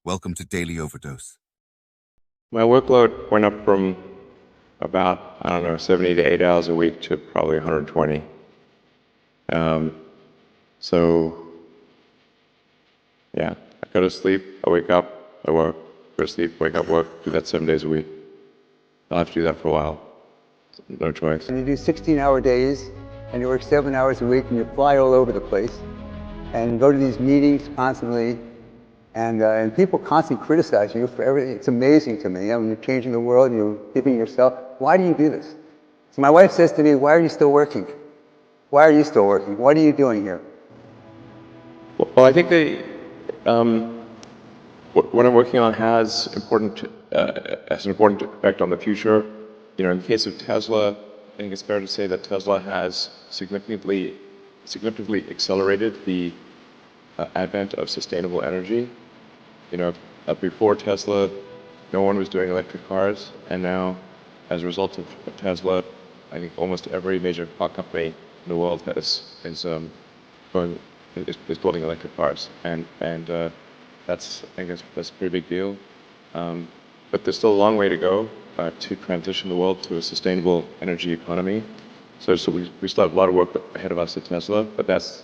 Welcome to Daily Overdose. My workload went up from about, 70 to 8 hours a week to probably 120. Yeah, I go to sleep, I wake up, I work, go to sleep, wake up, work, do that 7 days a week. I'll have to do that for a while. No choice. And you do 16-hour days, and you work 7 hours a week, and you fly all over the place, and you go to these meetings constantly, and people constantly criticize you for everything. It's amazing to me. I mean, you're changing the world, and you're giving yourself. Why do you do this? So my wife says to me, why are you still working? Why are you still working? What are you doing here? Well, I think what I'm working on has an important effect on the future. You know, in the case of Tesla, I think it's fair to say that Tesla has significantly accelerated the advent of sustainable energy. You know, before Tesla, no one was doing electric cars, and now, as a result of Tesla, I think almost every major car company in the world is building electric cars, and that's a pretty big deal. But there's still a long way to go to transition the world to a sustainable energy economy. So we still have a lot of work ahead of us at Tesla, but that's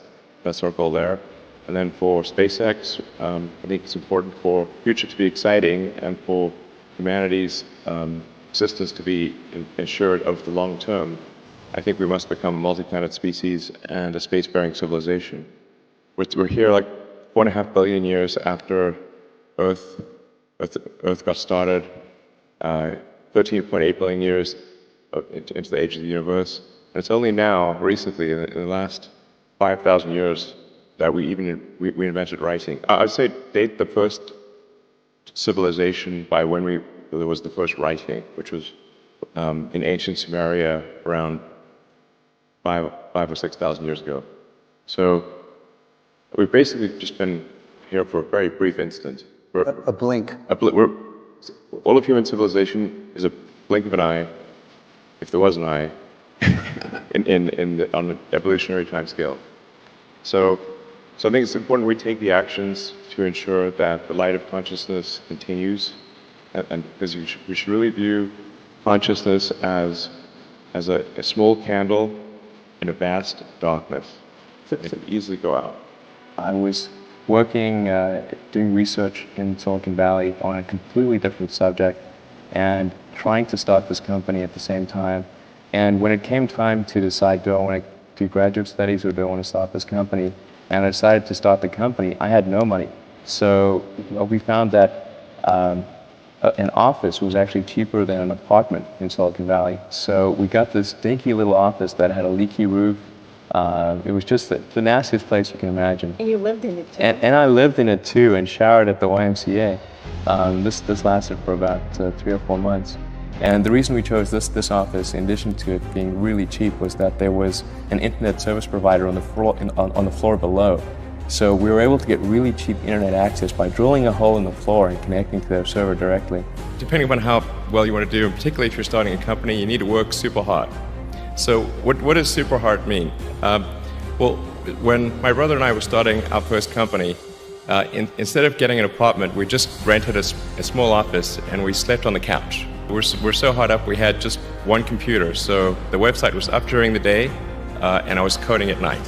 our goal there. And then for SpaceX, I think it's important for the future to be exciting and for humanity's existence to be ensured over the long term. I think we must become a multi-planet species and a spacefaring civilization. We're here like 4.5 billion years after Earth got started, 13.8 billion years into the age of the universe. And it's only now, recently, in the last 5,000 years, that we invented writing. I'd say date the first civilization by when there was the first writing, which was in ancient Sumeria around 5 or 6,000 years ago. So we've basically just been here for a very brief instant. A blink. All of human civilization is a blink of an eye, if there was an eye, on an evolutionary time scale. So I think it's important we take the actions to ensure that the light of consciousness continues, and because we should really view consciousness as a small candle in a vast darkness. It can easily go out. I was working, doing research in Silicon Valley on a completely different subject and trying to start this company at the same time. And when it came time to decide, do I want to do graduate studies or do I want to start this company? And I decided to start the company. I had no money. So we found that an office was actually cheaper than an apartment in Silicon Valley. So we got this dinky little office that had a leaky roof. It was just the nastiest place you can imagine. And you lived in it too? And I lived in it too and showered at the YMCA. This lasted for about 3 or 4 months. And the reason we chose this office, in addition to it being really cheap, was that there was an internet service provider on the floor below. So we were able to get really cheap internet access by drilling a hole in the floor and connecting to their server directly. Depending on how well you want to do, and particularly if you're starting a company, you need to work super hard. So what does super hard mean? Well, when my brother and I were starting our first company, instead of getting an apartment, we just rented a small office and we slept on the couch. We're so hard up, we had just one computer, so the website was up during the day, and I was coding at night.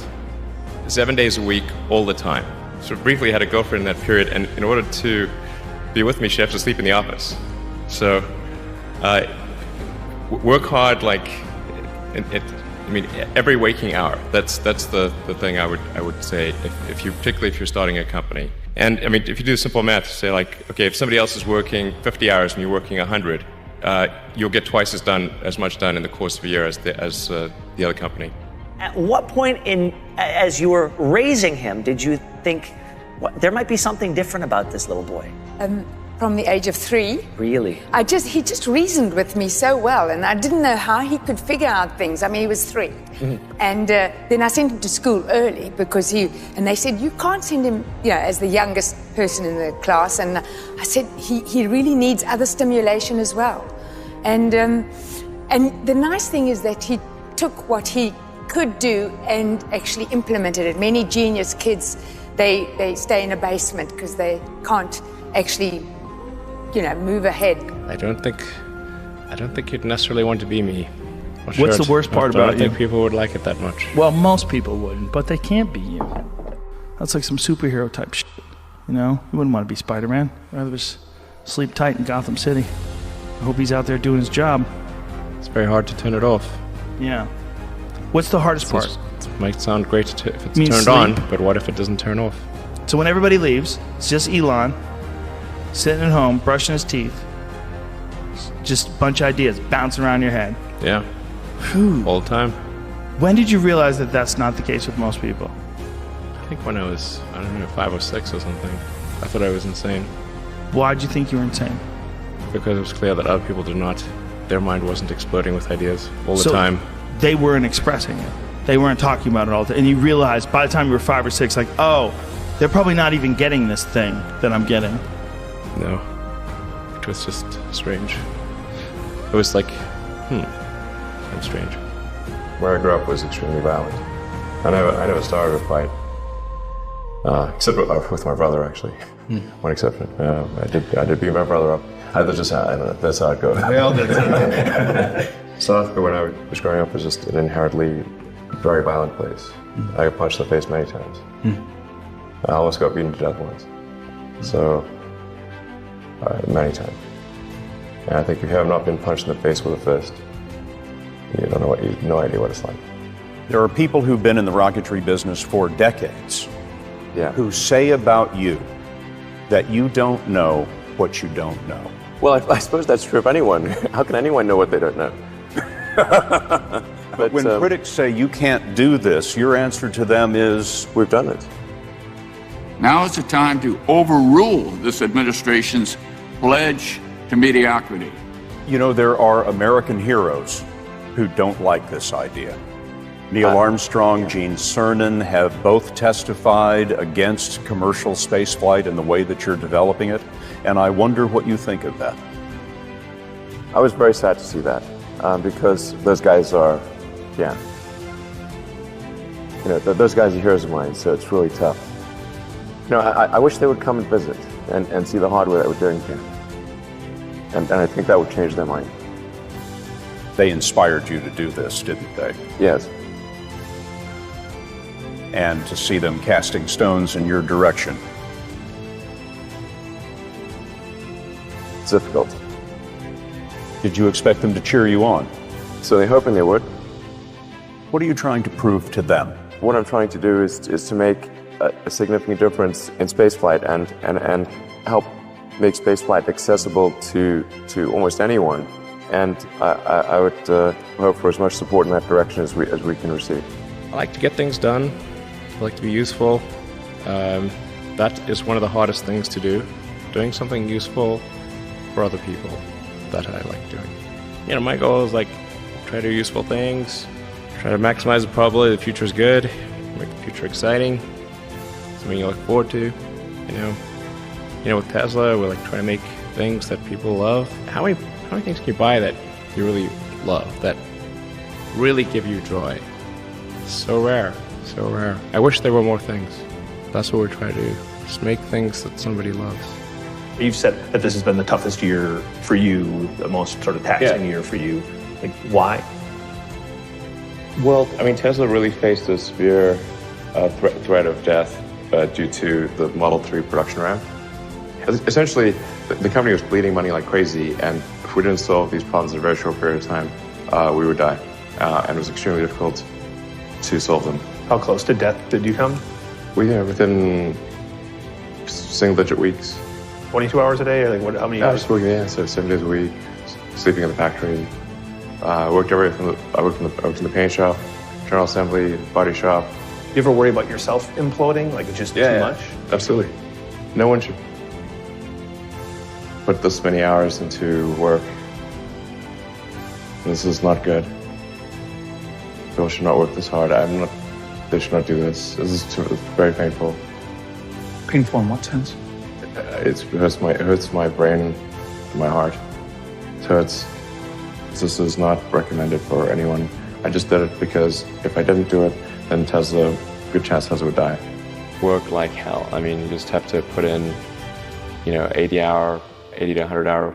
7 days a week, all the time. So briefly, I had a girlfriend in that period, and in order to be with me, she had to sleep in the office. So work hard, like, every waking hour. That's the thing I would say, particularly if you're starting a company. And I mean, if you do simple math, say like, okay, if somebody else is working 50 hours and you're working 100, you'll get twice as much done in the course of a year as the other company. At what point as you were raising him, did you think, there might be something different about this little boy? From the age of 3. Really? He just reasoned with me so well, and I didn't know how he could figure out things. I mean, he was 3. Mm-hmm. And then I sent him to school early because and they said, you can't send him, as the youngest person in the class. And I said, he really needs other stimulation as well. And the nice thing is that he took what he could do and actually implemented it. Many genius kids, they stay in a basement because they can't actually, move ahead. I don't think you'd necessarily want to be me. What's the worst part about I don't think you? people would like it that much. Well, most people wouldn't, but they can't be you. That's like some superhero type shit, You wouldn't want to be Spider-Man. I'd rather just sleep tight in Gotham City. I hope he's out there doing his job. It's very hard to turn it off. Yeah. What's the hardest part? It might sound great if it's Means turned sleep. on, but what if it doesn't turn off? So when everybody leaves, it's just Elon sitting at home, brushing his teeth. Just a bunch of ideas bouncing around your head. Yeah. All the time. When did you realize that that's not the case with most people? I think when I was, 5 or 6 or something, I thought I was insane. Why'd you think you were insane? Because it was clear that other people did not. Their mind wasn't exploding with ideas all the So time. They weren't expressing it. They weren't talking about it all the time. And you realized by the time you were 5 or 6, like, oh, they're probably not even getting this thing that I'm getting. No. It was just strange. It was like, kind of strange. Where I grew up was extremely violent. I never started a fight. Except with my brother, actually. One exception. I did beat my brother up. That's how it goes. Well, that's South Africa, when I was growing up, was just an inherently very violent place. I got punched in the face many times. I almost got beaten to death once. So, many times. And I think if you have not been punched in the face with a fist, you don't know no idea what it's like. There are people who've been in the rocketry business for decades who say about you that you don't know what you don't know. Well, I suppose that's true of anyone. How can anyone know what they don't know? But when critics say you can't do this, your answer to them is, we've done it. Now is the time to overrule this administration's pledge to mediocrity. There are American heroes who don't like this idea. Neil Armstrong, Gene Cernan have both testified against commercial spaceflight and the way that you're developing it, and I wonder what you think of that. I was very sad to see that, because those guys are, those guys are heroes of mine, so it's really tough. I wish they would come and visit and see the hardware that we're doing here. And I think that would change their mind. They inspired you to do this, didn't they? Yes. And to see them casting stones in your direction. It's difficult. Did you expect them to cheer you on? So they're hoping they would. What are you trying to prove to them? What I'm trying to do is to make a significant difference in spaceflight and help make spaceflight accessible to almost anyone. And I would hope for as much support in that direction as we can receive. I like to get things done. I like to be useful. That is one of the hardest things to do. Doing something useful for other people. That I like doing. My goal is try to do useful things, try to maximize the probability the future is good, make the future exciting, something you look forward to. With Tesla, we're trying to make things that people love. How many things can you buy that you really love, that really give you joy? So rare, so rare. I wish there were more things. That's what we're trying to do. Just make things that somebody loves. You've said that this has been the toughest year for you, the most sort of taxing year for you. Why? Well, Tesla really faced a severe threat of death due to the Model 3 production ramp. Essentially, the company was bleeding money like crazy, and if we didn't solve these problems in a very short period of time, we would die. And it was extremely difficult to solve them. How close to death did you come? Within single-digit weeks. 22 hours a day, or how many? I was working, so 7 days a week, sleeping in the factory. I worked in the paint shop, general assembly, body shop. You ever worry about yourself imploding? It's just too much? Absolutely. No one should put this many hours into work. This is not good. People should not work this hard. They should not do this. This is very painful. Painful in what sense? It hurts my brain and my heart. So this is not recommended for anyone. I just did it because if I didn't do it, then good chance Tesla would die. Work like hell. You just have to put in 80 to 100-hour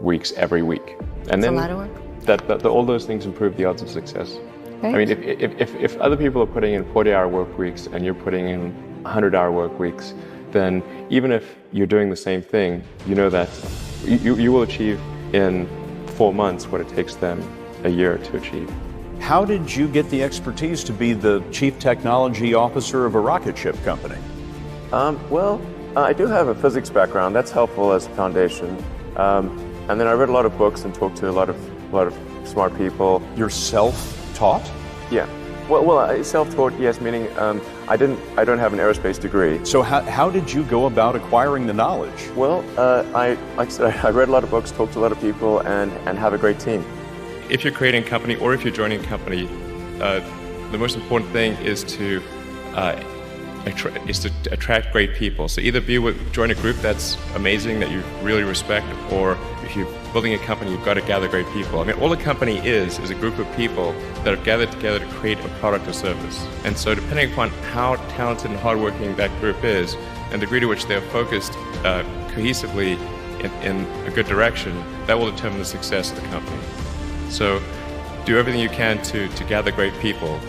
weeks every week. And That's then a lot of work. all those things improve the odds of success. Right. I mean, if other people are putting in 40-hour work weeks and you're putting in 100-hour work weeks, then even if you're doing the same thing, you know that you will achieve in 4 months what it takes them a year to achieve. How did you get the expertise to be the chief technology officer of a rocket ship company? I do have a physics background. That's helpful as a foundation. And then I read a lot of books and talked to a lot of smart people. You're self-taught? Yeah. Well, self-taught, yes, meaning I don't have an aerospace degree. So how did you go about acquiring the knowledge? Well, like I said, I read a lot of books, talked to a lot of people, and have a great team. If you're creating a company or if you're joining a company, the most important thing is to attract great people. So either join a group that's amazing that you really respect, or if you're building a company, you've got to gather great people. I mean, all a company is a group of people that have gathered together to create a product or service. And so depending upon how talented and hardworking that group is, and the degree to which they're focused cohesively in a good direction, that will determine the success of the company. So do everything you can to gather great people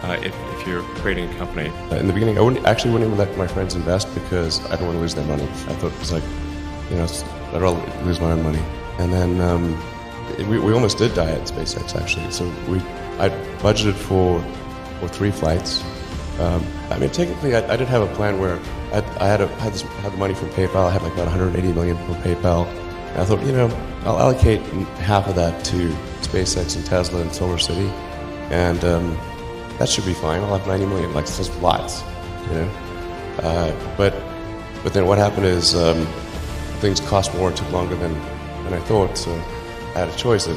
if you're creating a company. In the beginning, I wouldn't even let my friends invest because I don't want to lose their money. I thought it was like, I'd rather lose my own money. And then we almost did die at SpaceX, actually. So I budgeted for 3 flights. I mean, technically, I did have a plan where I had the money from PayPal. I had like about 180 million from PayPal. And I thought, I'll allocate half of that to SpaceX and Tesla and Solar City, and that should be fine. I'll have 90 million. Like, it's just lots, But then what happened is things cost more and took longer than I thought. So I had a choice of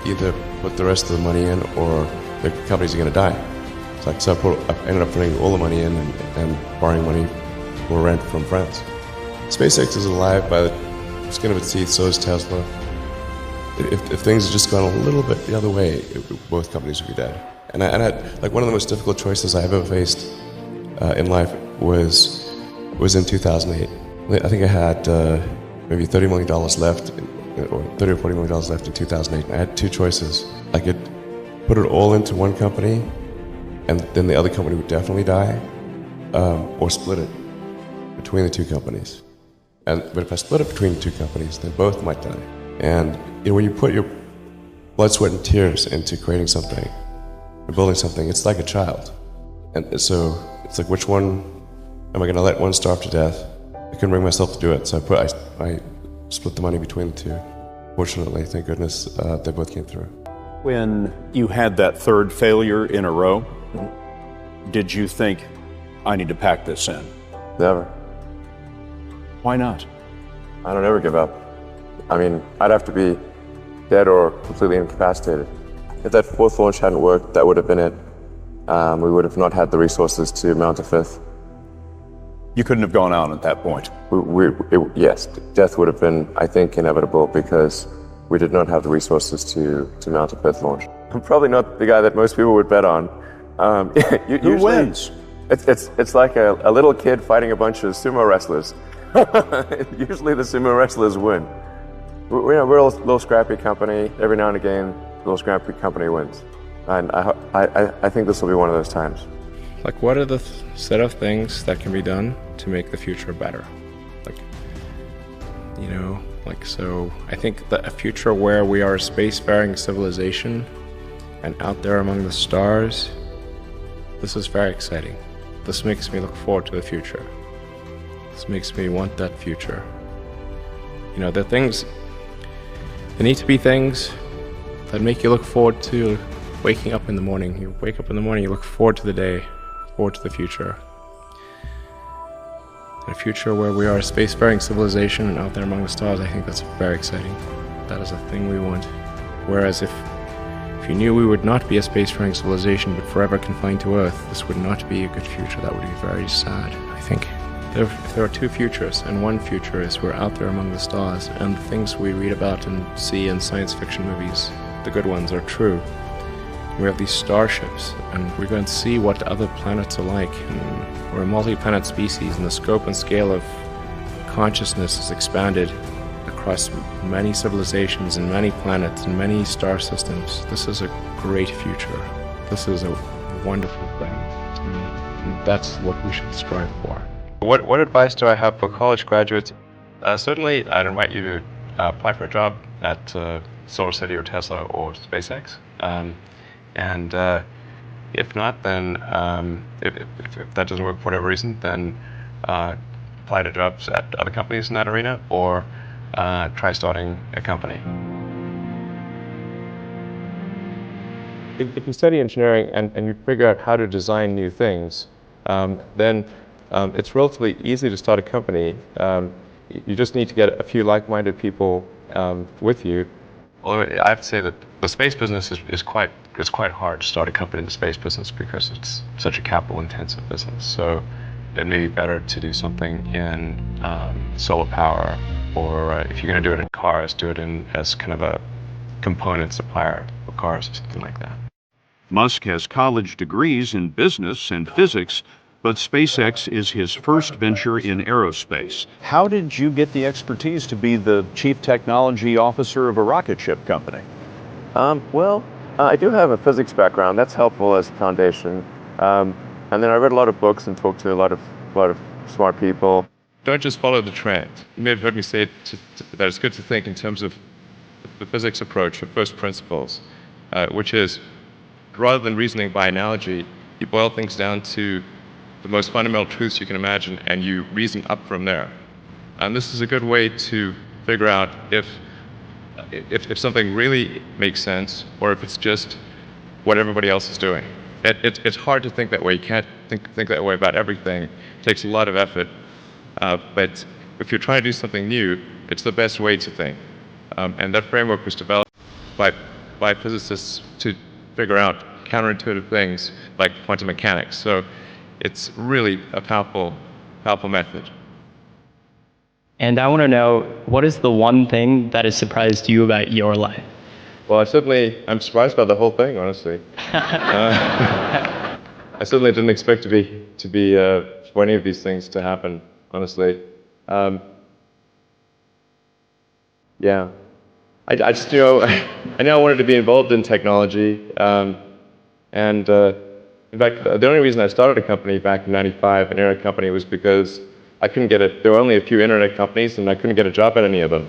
either put the rest of the money in or the companies are going to die. So I ended up putting all the money in and borrowing money for rent from friends. SpaceX is alive by the skin of its teeth, so is Tesla. If things had just gone a little bit the other way, both companies would be dead. And I had, like, one of the most difficult choices I've ever faced in life was in 2008. I think I had maybe $30 million left, or $30 or $40 million left in 2008. And I had 2 choices. I could put it all into one company, and then the other company would definitely die, or split it between the 2 companies. But if I split it between the 2 companies, then both might die. And when you put your blood, sweat, and tears into creating something, or building something, it's like a child. And so it's like, which one am I going to let one starve to death? I couldn't bring myself to do it, so I split the money between the 2. Fortunately, thank goodness, they both came through. When you had that 3rd failure in a row, did you think, I need to pack this in? Never. Why not? I don't ever give up. I mean, I'd have to be dead or completely incapacitated. If that 4th launch hadn't worked, that would have been it. We would have not had the resources to mount a 5th. You couldn't have gone out at that point? Yes, death would have been, I think, inevitable because we did not have the resources to mount a 5th launch. I'm probably not the guy that most people would bet on. Who wins? It's like a little kid fighting a bunch of sumo wrestlers. Usually the sumo wrestlers win. We're a little scrappy company. Every now and again, a little scrappy company wins. And I think this will be one of those times. Like, what are the set of things that can be done to make the future better? So I think that a future where we are a spacefaring civilization and out there among the stars, this is very exciting. This makes me look forward to the future. This makes me want that future. There need to be things that make you look forward to waking up in the morning. You wake up in the morning, you look forward to the day, forward to the future. In a future where we are a spacefaring civilization and out there among the stars, I think that's very exciting. That is a thing we want. Whereas if you knew we would not be a spacefaring civilization but forever confined to Earth, this would not be a good future. That would be very sad, I think. There are 2 futures, and one future is we're out there among the stars, and the things we read about and see in science fiction movies, the good ones, are true. We have these starships, and we're going to see what other planets are like, and we're a multi-planet species, and the scope and scale of consciousness is expanded across many civilizations and many planets and many star systems, this is a great future. This is a wonderful thing to me. And that's what we should strive for. What advice do I have for college graduates? Certainly, I'd invite you to apply for a job at SolarCity or Tesla or SpaceX. If not, then if that doesn't work for whatever reason, then apply to jobs at other companies in that arena, or try starting a company. If you study engineering and you figure out how to design new things, then it's relatively easy to start a company. You just need to get a few like-minded people with you. Although I have to say that the space business is quite hard to start a company in the space business because it's such a capital-intensive business. So it may be better to do something in solar power, or if you're going to do it in cars, do it as kind of a component supplier for cars or something like that. Musk has college degrees in business and physics, but SpaceX is his first venture in aerospace. How did you get the expertise to be the chief technology officer of a rocket ship company? I do have a physics background. That's helpful as a foundation. And then I read a lot of books and talked to a lot of smart people. Don't just follow the trend. You may have heard me say that it's good to think in terms of the physics approach, the first principles, which is, rather than reasoning by analogy, you boil things down to the most fundamental truths you can imagine, and you reason up from there. And this is a good way to figure out if something really makes sense, or if it's just what everybody else is doing. It's hard to think that way. You can't think that way about everything. It takes a lot of effort. But if you're trying to do something new, it's the best way to think. And that framework was developed by physicists to figure out counterintuitive things like quantum mechanics. So it's really a powerful method. And I want to know, what is the one thing that has surprised you about your life? Well, I'm surprised by the whole thing, honestly. I certainly didn't expect for any of these things to happen, honestly. Yeah. I just, I knew I wanted to be involved in technology. In fact, the only reason I started a company back in '95, an internet company, was because I couldn't get it. There were only a few internet companies, and I couldn't get a job at any of them.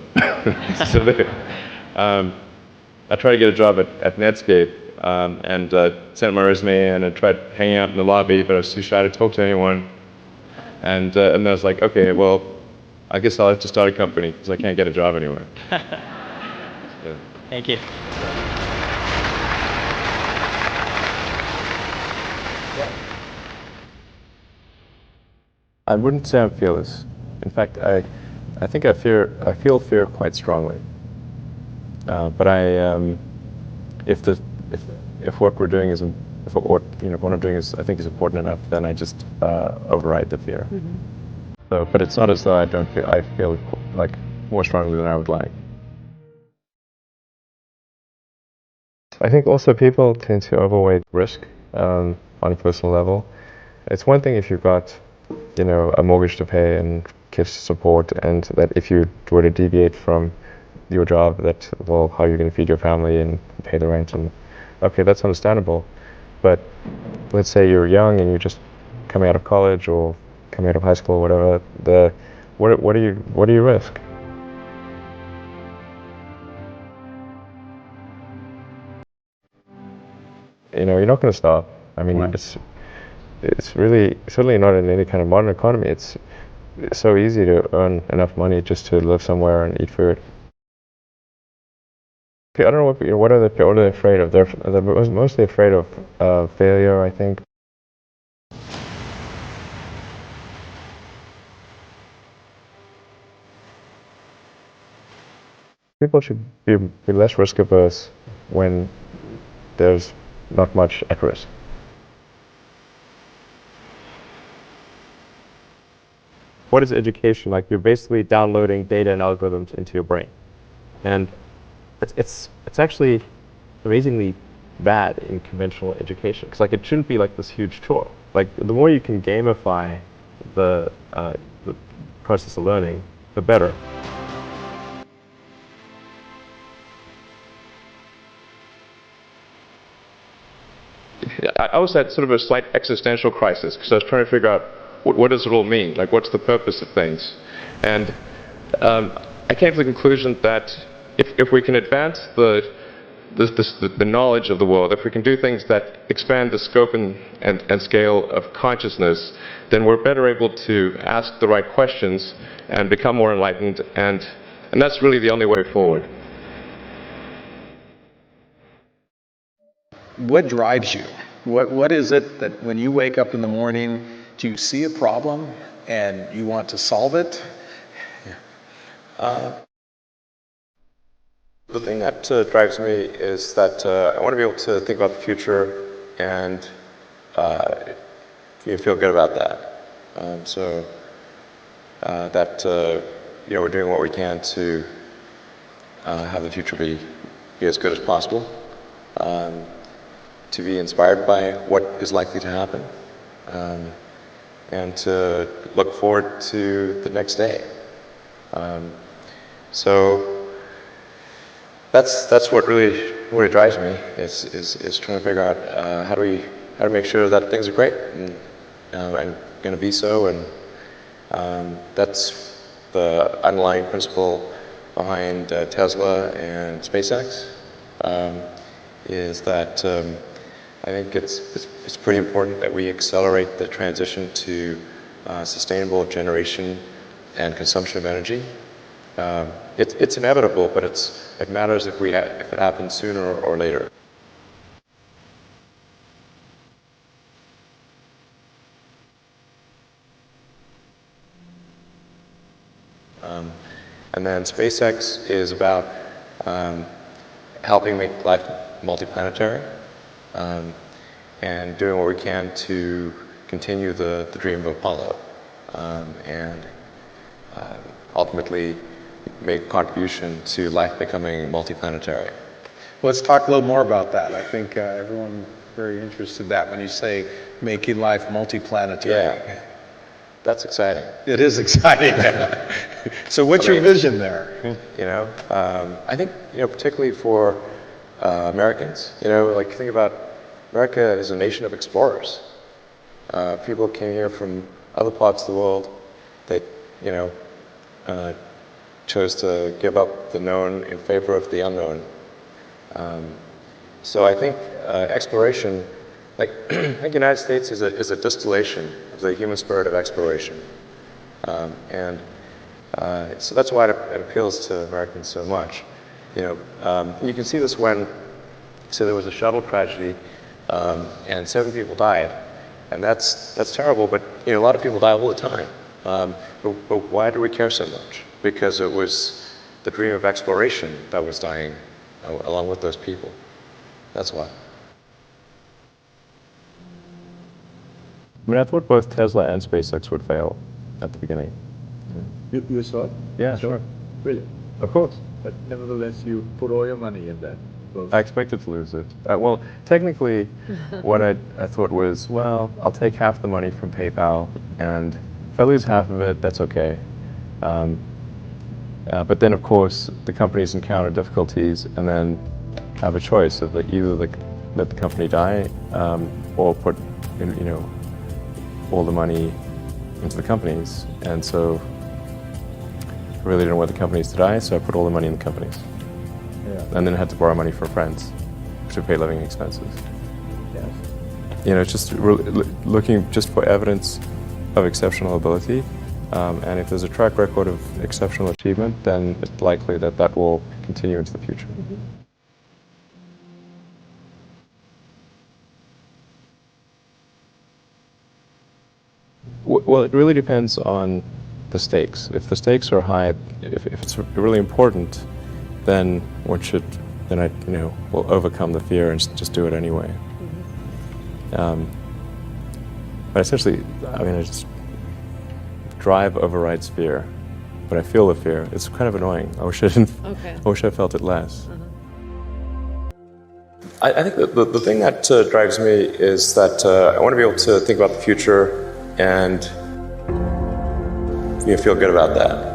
I tried to get a job at Netscape, and sent my resume in and tried hanging out in the lobby, but I was too shy to talk to anyone. And I was like, okay, well, I guess I'll have to start a company because I can't get a job anywhere. So. Thank you. I wouldn't say I'm fearless. In fact, I think I feel fear quite strongly. But if what we're doing if what I'm doing I think is important enough, then I just override the fear. Mm-hmm. So, but it's not as though I feel like more strongly than I would like. I think also people tend to overweight risk on a personal level. It's one thing if you've got a mortgage to pay and kids to support, and that if you were to deviate from your job, that, well, how are you going to feed your family and pay the rent? And okay, that's understandable. But let's say you're young and you're just coming out of college or coming out of high school or whatever. What do you risk? You're not going to stop. I mean, right. It's really certainly not in any kind of modern economy. It's so easy to earn enough money just to live somewhere and eat food. I don't know what are they afraid of? They're mostly afraid of failure, I think. People should be less risk averse when there's not much at risk. What is education? Like, you're basically downloading data and algorithms into your brain. And it's actually amazingly bad in conventional education. Because it shouldn't be like this huge chore. Like, the more you can gamify the process of learning, the better. I was at sort of a slight existential crisis because I was trying to figure out what does it all mean? Like, what's the purpose of things? And I came to the conclusion that if we can advance the knowledge of the world, if we can do things that expand the scope and scale of consciousness, then we're better able to ask the right questions and become more enlightened, and that's really the only way forward. What drives you? What is it that when you wake up in the morning, do you see a problem and you want to solve it? The thing that drives me is that I want to be able to think about the future and feel good about that. So that we're doing what we can to have the future be as good as possible. To be inspired by what is likely to happen, and to look forward to the next day. So that's what really drives me is trying to figure out how do we make sure that things are great and going to be so, and that's the underlying principle behind Tesla and SpaceX. Is that I think it's pretty important that we accelerate the transition to sustainable generation and consumption of energy. It's inevitable, but it matters if it happens sooner or later. And then SpaceX is about helping make life multiplanetary, and doing what we can to continue the dream of Apollo, and ultimately make a contribution to life becoming multiplanetary. Let's talk a little more about that. I think everyone's very interested in that when you say making life multiplanetary. Yeah, that's exciting. It is exciting. So what's your vision there? I think, particularly for Americans, like think about America is a nation of explorers. People came here from other parts of the world. They, chose to give up the known in favor of the unknown. So I think exploration, like I think the United States is a distillation of the human spirit of exploration, and so that's why it appeals to Americans so much. You can see this when, so there was a shuttle tragedy, and 7 people died, and that's terrible. But a lot of people die all the time. But why do we care so much? Because it was the dream of exploration that was dying along with those people. That's why. I mean, I thought both Tesla and SpaceX would fail at the beginning. You thought? Yeah, sure. Really? Of course. But nevertheless, you put all your money in that. I expected to lose it. Well, technically, what I thought was, well, I'll take half the money from PayPal, and if I lose half of it, that's okay. But then, of course, the companies encounter difficulties and then have a choice of either let the company die or put all the money into the companies. And so I really didn't want the companies to die, so I put all the money in the companies. Yeah. And then I had to borrow money from friends to pay living expenses. Yes. It's just looking just for evidence of exceptional ability. And if there's a track record of exceptional achievement, then it's likely that will continue into the future. Mm-hmm. Well, it really depends on the stakes. If the stakes are high, if it's really important, then I will overcome the fear and just do it anyway. Mm-hmm. But essentially, I just drive overrides fear, but I feel the fear. It's kind of annoying. I wish I didn't. Okay. I wish I felt it less. I think the thing that drives me is that I want to be able to think about the future and feel good about that.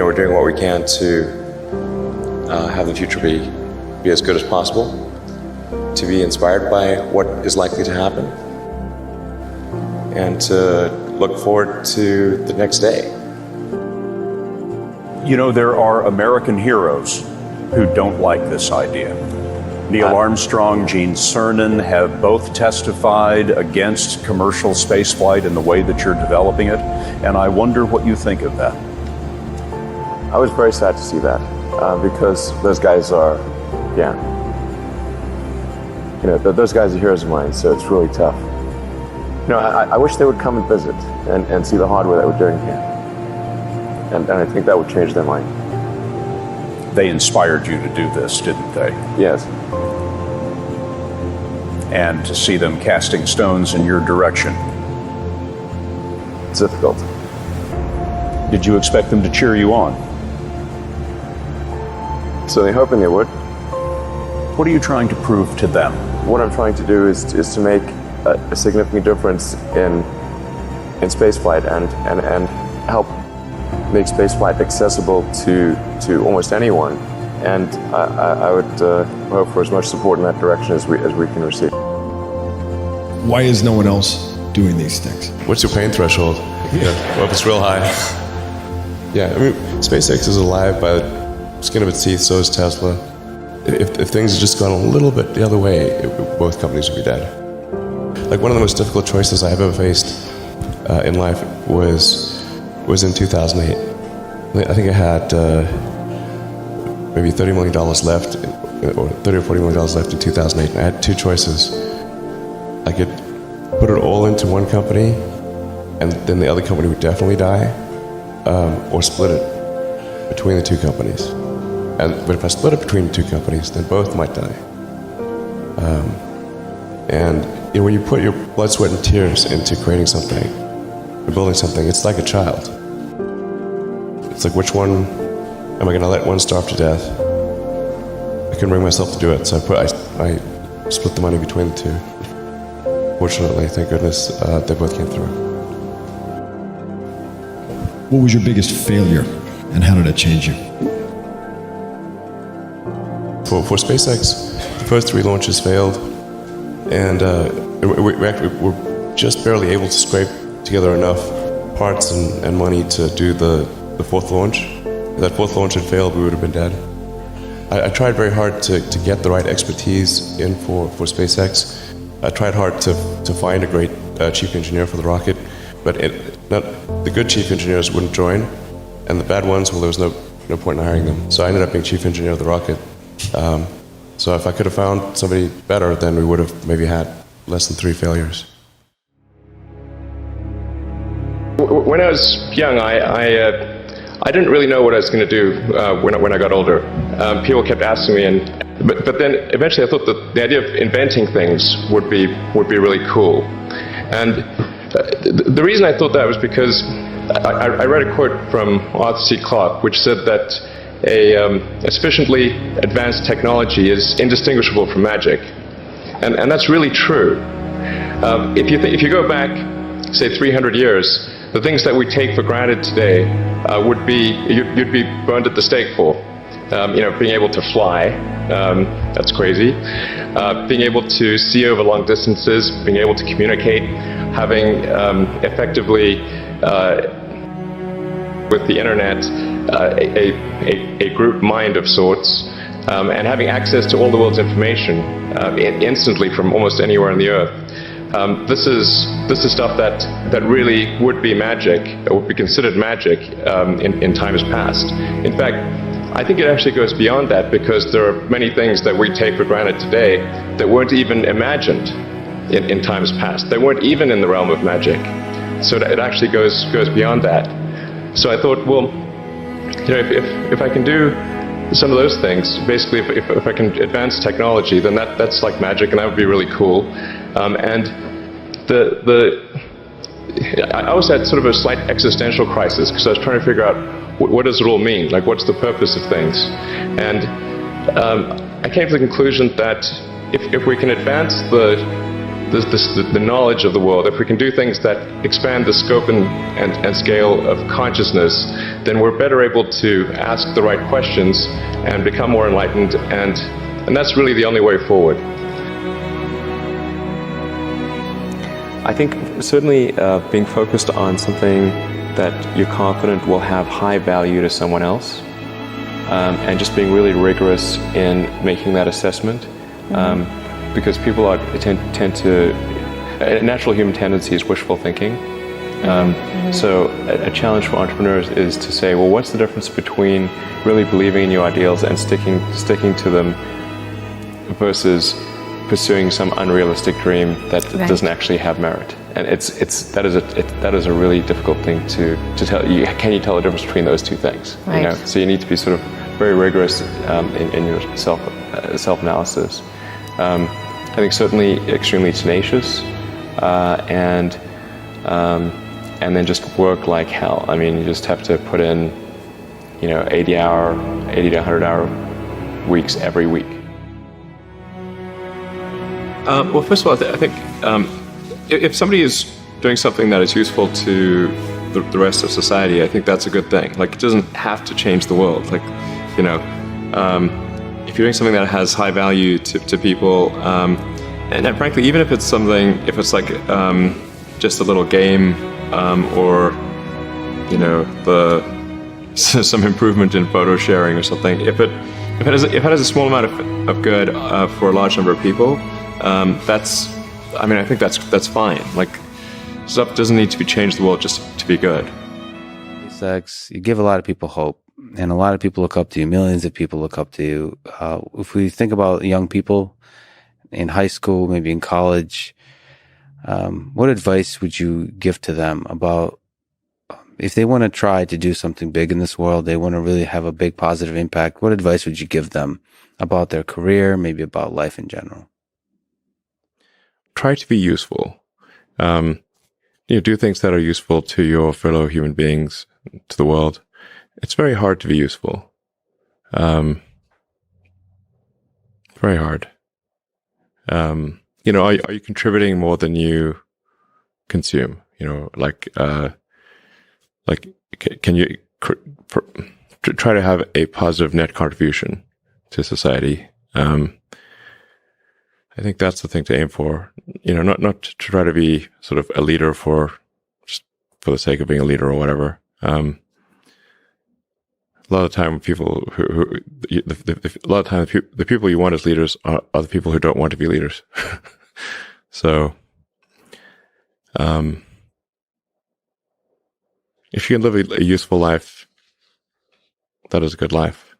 We're doing what we can to have the future be as good as possible, to be inspired by what is likely to happen, and to look forward to the next day. You know, there are American heroes who don't like this idea. Neil Armstrong, Gene Cernan have both testified against commercial spaceflight in the way that you're developing it, and I wonder what you think of that. I was very sad to see that because those guys are, those guys are heroes of mine, so it's really tough. I wish they would come and visit and see the hardware that we're doing here. And I think that would change their mind. They inspired you to do this, didn't they? Yes. And to see them casting stones in your direction. It's difficult. Did you expect them to cheer you on? So they're hoping they would. What are you trying to prove to them? What I'm trying to do is to make a significant difference in spaceflight and help make spaceflight accessible to almost anyone. And I would hope for as much support in that direction as we can receive. Why is no one else doing these things? What's your pain threshold? Well, if it's real high. SpaceX is alive by the skin of its teeth, so is Tesla. If things had just gone a little bit the other way, both companies would be dead. Like, one of the most difficult choices I have ever faced in life was in 2008. I think I had maybe $30 million left, or $30 or $40 million left in 2008. And I had two choices. I could put it all into one company, and then the other company would definitely die, or split it between the two companies. But if I split it between the two companies, then both might die. When you put your blood, sweat, and tears into creating something, or building something, it's like a child. It's like, which one am I going to let one starve to death? I couldn't bring myself to do it, so I split the money between the two. Fortunately, thank goodness, they both came through. What was your biggest failure, and how did it change you? For SpaceX, the first 3 launches failed, and we're just barely able to scrape together enough parts and money to do the 4th launch. If that 4th launch had failed, we would have been dead. I tried very hard to get the right expertise in for SpaceX. I tried hard to find a great chief engineer for the rocket, but the good chief engineers wouldn't join, and the bad ones, well, there was no point in hiring them. So I ended up being chief engineer of the rocket. So if I could have found somebody better, then we would have maybe had less than 3 failures. When I was young, I didn't really know what I was going to do when I got older. People kept asking me, but then eventually I thought that the idea of inventing things would be really cool. And the reason I thought that was because I read a quote from Arthur C. Clarke, which said that a sufficiently advanced technology is indistinguishable from magic, and that's really true. If you go back, say, 300 years, the things that we take for granted today you'd be burned at the stake for. Being able to fly, that's crazy. Being able to see over long distances, being able to communicate, having effectively with the internet a group mind of sorts, and having access to all the world's information instantly from almost anywhere on the earth. This is stuff that really would be magic, or would be considered magic in times past. In fact, I think it actually goes beyond that, because there are many things that we take for granted today that weren't even imagined in times past. They weren't even in the realm of magic. So it actually goes beyond that. So I thought, well, if I can do some of those things, basically if I can advance technology, then that's like magic, and that would be really cool. And I always had sort of a slight existential crisis, because I was trying to figure out what does it all mean? Like, what's the purpose of things? And I came to the conclusion that if we can advance the the knowledge of the world, if we can do things that expand the scope and scale of consciousness, then we're better able to ask the right questions and become more enlightened, and that's really the only way forward. I think certainly being focused on something that you're confident will have high value to someone else, and just being really rigorous in making that assessment. Because people tend to, a natural human tendency is wishful thinking. So a challenge for entrepreneurs is to say, well, what's the difference between really believing in your ideals and sticking to them versus pursuing some unrealistic dream that doesn't actually have merit? And that is a really difficult thing to tell you. Can you tell the difference between those two things? Right. You know? So you need to be sort of very rigorous in your self-analysis. I think certainly extremely tenacious, and then just work like hell. I mean, you just have to put in, 80 to 100 hour weeks every week. Well, first of all, I think if somebody is doing something that is useful to the rest of society, I think that's a good thing. Like, it doesn't have to change the world. Like, if you're doing something that has high value to people, and frankly, even if it's like just a little game, or some improvement in photo sharing or something, if it has a small amount of good for a large number of people, I think that's fine. Like, stuff doesn't need to be changed the world just to be good. SpaceX, you give a lot of people hope. And a lot of people look up to you. Millions of people look up to you. If we think about young people in high school, maybe in college, what advice would you give to them about if they want to try to do something big in this world, they want to really have a big positive impact? What advice would you give them about their career, maybe about life in general? Try to be useful. Do things that are useful to your fellow human beings, to the world. It's very hard to be useful. Very hard. Are you contributing more than you consume? Can you try to have a positive net contribution to society? I think that's the thing to aim for. Not to try to be sort of a leader just for the sake of being a leader or whatever. A lot of the time, the people you want as leaders are the people who don't want to be leaders. So, if you can live a useful life, that is a good life,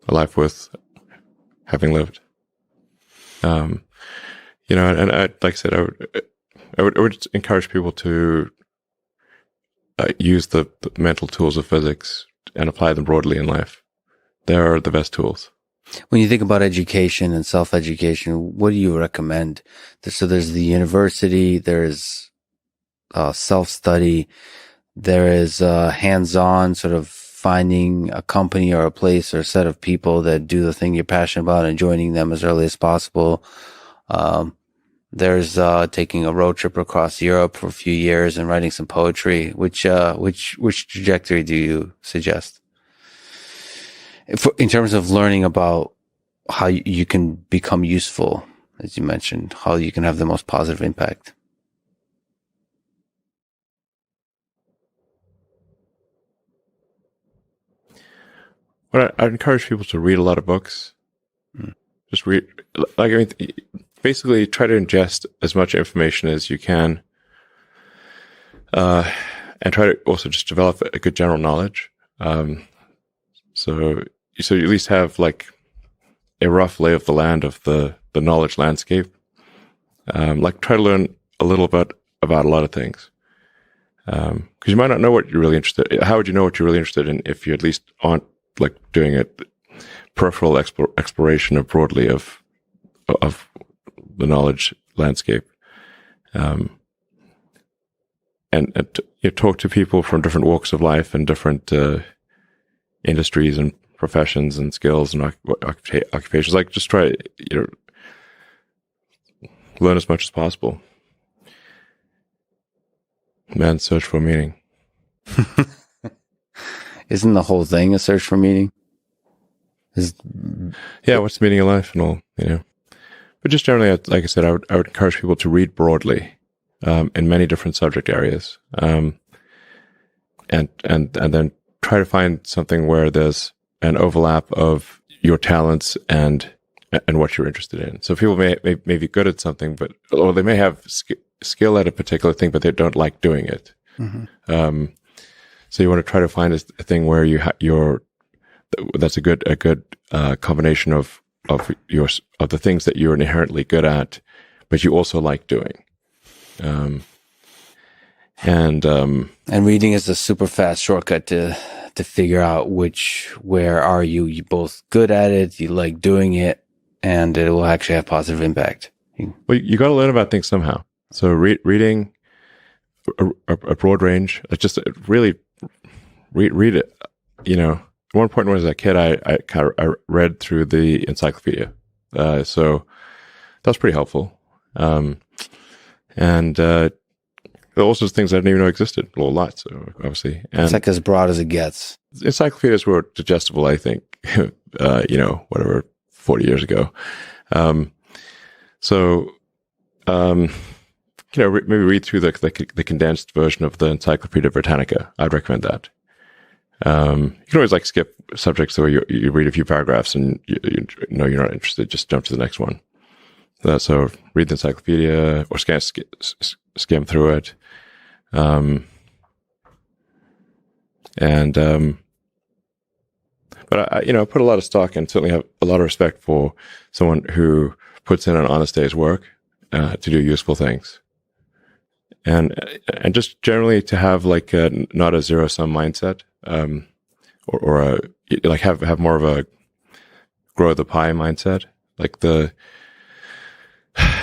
a life worth having lived. And like I said, I would encourage people to use the mental tools of physics and apply them broadly in life. They're the best tools. When you think about education and self-education, what do you recommend? So there's the university, there's self-study, there is hands-on, sort of finding a company or a place or a set of people that do the thing you're passionate about and joining them as early as possible. There's taking a road trip across Europe for a few years and writing some poetry. Which trajectory do you suggest? In terms of learning about how you can become useful, as you mentioned, how you can have the most positive impact. Well, I encourage people to read a lot of books. Just read, basically try to ingest as much information as you can, and try to also just develop a good general knowledge. So you at least have like a rough lay of the land of the knowledge landscape. Try to learn a little bit about a lot of things. Because you might not know what you're really interested in. How would you know what you're really interested in if you at least aren't doing a peripheral exploration of broadly of the knowledge landscape? And talk to people from different walks of life and different industries and professions and skills and occupations. Just try, learn as much as possible. Man's search for meaning. Isn't the whole thing a search for meaning? Yeah, what's the meaning of life and all, you know. But just generally, like I said, I would encourage people to read broadly in many different subject areas, and then try to find something where there's an overlap of your talents and what you're interested in. So people may be good at something, or they may have skill at a particular thing, but they don't like doing it. Mm-hmm. So you want to try to find a thing where that's a good combination of the things that you're inherently good at, but you also like doing. And reading is a super fast shortcut to figure out where are you both good at it, you like doing it, and it will actually have positive impact. Well, you got to learn about things somehow. So reading a broad range, just really read it. You know, at one point when I was a kid, I read through the encyclopedia. So that was pretty helpful. And there are also things I didn't even know existed. Well, lots, obviously. And it's like as broad as it gets. Encyclopedias were digestible, I think, 40 years ago. Maybe read through the condensed version of the Encyclopedia Britannica. I'd recommend that. You can always skip subjects where you read a few paragraphs and you know you're not interested, just jump to the next one. So read the encyclopedia or skim through it. But I put a lot of stock and certainly have a lot of respect for someone who puts in an honest day's work to do useful things. And just generally to have not a zero-sum mindset, or have more of a grow the pie mindset.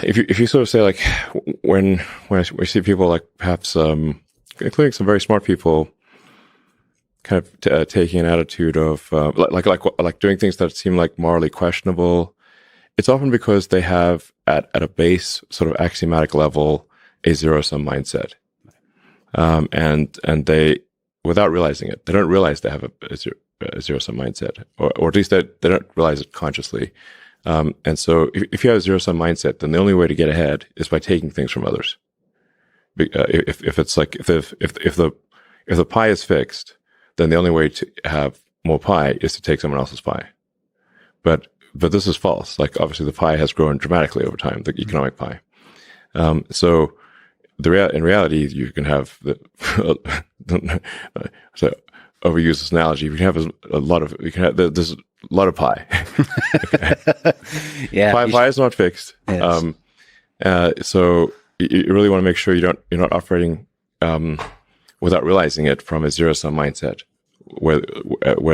If you sort of say when we see people perhaps including some very smart people kind of taking an attitude of doing things that seem morally questionable, it's often because they have at a base sort of axiomatic level a zero-sum mindset, and they, without realizing it, they don't realize they have a zero-sum mindset, or at least they don't realize it consciously. And so if you have a zero-sum mindset, then the only way to get ahead is by taking things from others. If the pie is fixed, then the only way to have more pie is to take someone else's pie. But this is false. Obviously the pie has grown dramatically over time, the economic pie. So in reality, you can have so overuse this analogy. You can have there's a lot of pie. Yeah, pie is not fixed. Yes. So you really want to make sure you're not operating without realizing it from a zero-sum mindset, where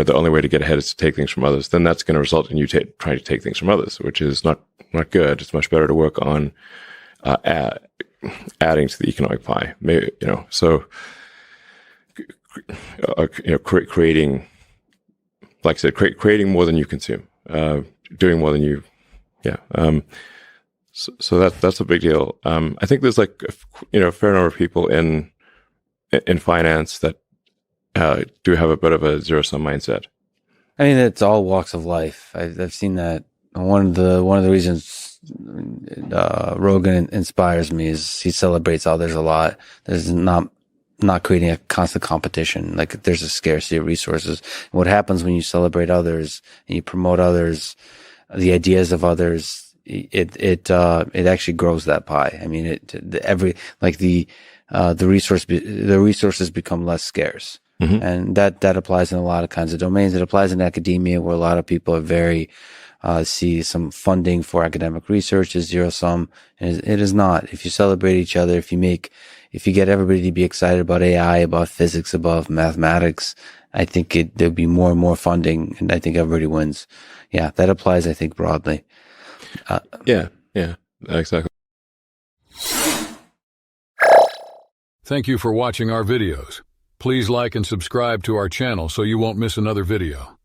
the only way to get ahead is to take things from others. Then that's going to result in you trying to take things from others, which is not good. It's much better to work on adding to the economic pie. Maybe, so creating, like I said, creating more than you consume, doing more than you, So that's a big deal. I think there's a fair number of people in finance that do have a bit of a zero-sum mindset. I mean, it's all walks of life. I've seen that. One of the reasons Rogan inspires me is he celebrates others a lot. There's not creating a constant competition. There's a scarcity of resources. And what happens when you celebrate others and you promote others, the ideas of others, it actually grows that pie. I mean, the resources become less scarce. Mm-hmm. And that applies in a lot of kinds of domains. It applies in academia, where a lot of people are very see some funding for academic research as zero sum. And it is not. If you celebrate each other, if you get everybody to be excited about AI, about physics, about mathematics, I think there'll be more and more funding, and I think everybody wins. Yeah, that applies, I think, broadly. Yeah, exactly. Thank you for watching our videos. Please like and subscribe to our channel so you won't miss another video.